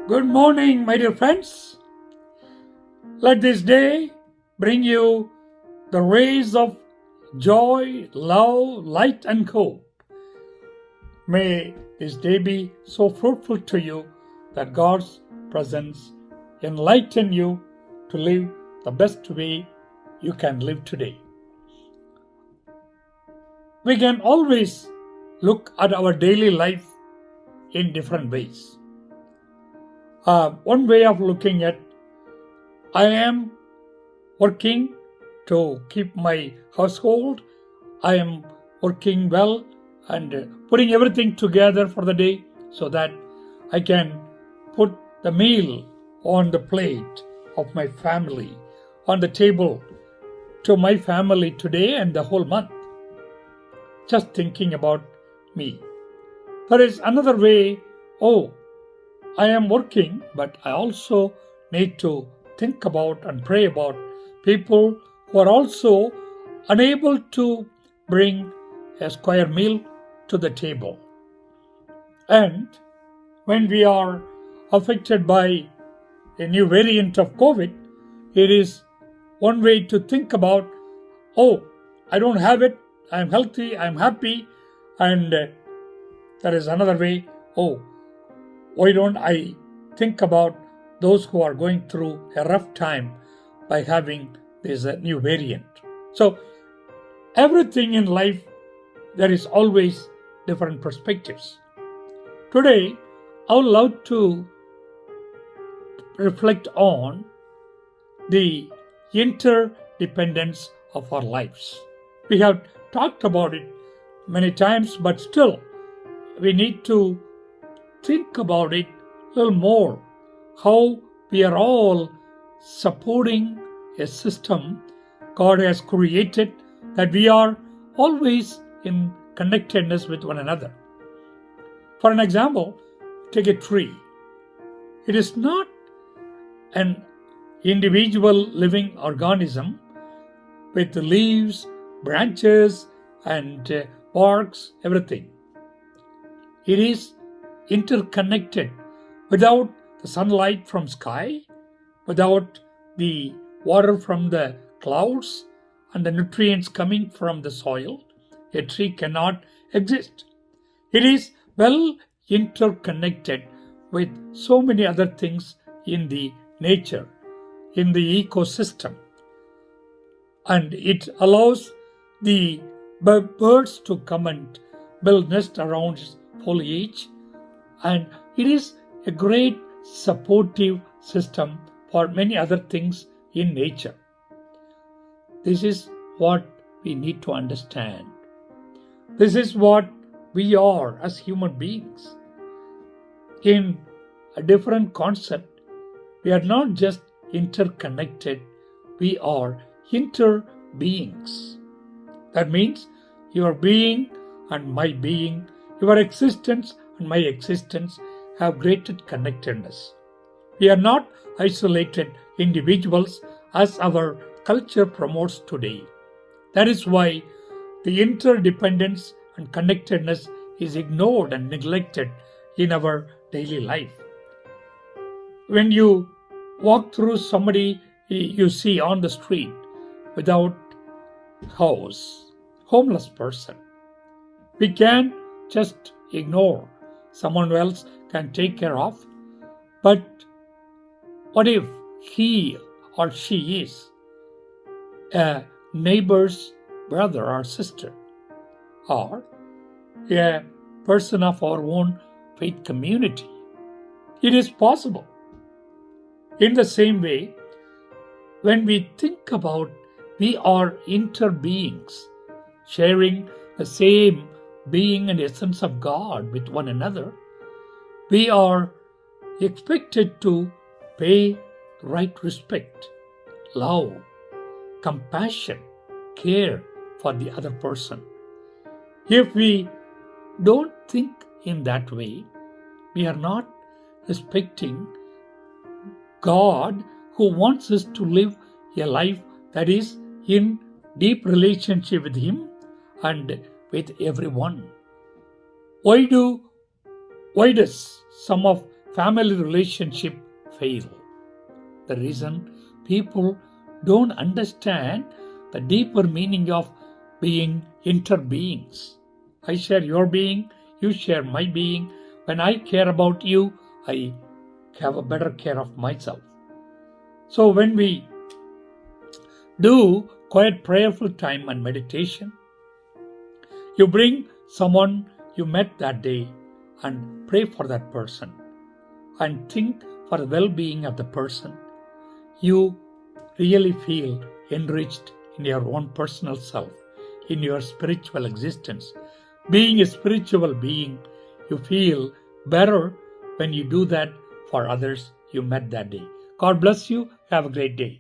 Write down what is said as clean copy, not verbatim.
Good morning, my dear friends. Let this day bring you the rays of joy, love, light, and hope. May this day be so fruitful to you that God's presence enlighten you to live the best way you can live today. We can always look at our daily life in different ways. One way of looking at, I am working to keep my household, I am working well and putting everything together for the day so that I can put the meal on the plate of my family, on the table to my family today and the whole month. Just thinking about me. There is another way, I am working, but I also need to think about and pray about people who are also unable to bring a square meal to the table. And when we are affected by a new variant of COVID, it is one way to think about, I don't have it, I am healthy, I am happy, and there is another way, why don't I think about those who are going through a rough time by having this new variant. So everything in life, there is always different perspectives. Today, I would love to reflect on the interdependence of our lives. We have talked about it many times, but still, we need to think about it a little more, how we are all supporting a system God has created, that we are always in connectedness with one another. For an example, take a tree. It is not an individual living organism with leaves, branches, and barks, everything. It is interconnected. Without the sunlight from sky, without the water from the clouds and the nutrients coming from the soil, a tree cannot exist. It is well interconnected with so many other things in the nature, in the ecosystem. And it allows the birds to come and build nests around its foliage. And it is a great supportive system for many other things in nature. This is what we need to understand. This is what we are as human beings. In a different concept, we are not just interconnected, we are interbeings. That means your being and my being, your existence and my existence have greater connectedness. We are not isolated individuals as our culture promotes today. That is why the interdependence and connectedness is ignored and neglected in our daily life. When you walk through somebody you see on the street without house, homeless person, we can just ignore. Someone else can take care of. But what if he or she is a neighbor's brother or sister, or a person of our own faith community? It is possible. In the same way, when we think about we are interbeings, sharing the same being and essence of God with one another, we are expected to pay right respect, love, compassion, care for the other person. If we don't think in that way, we are not respecting God, who wants us to live a life that is in deep relationship with Him and with everyone. Why does some of family relationship fail. The reason people don't understand the deeper meaning of being interbeings. I share your being, you share my being. When I care about you, I have a better care of myself. So when we do quiet prayerful time and meditation, you bring someone you met that day and pray for that person and think for the well-being of the person. You really feel enriched in your own personal self, in your spiritual existence. Being a spiritual being, you feel better when you do that for others you met that day. God bless you. Have a great day.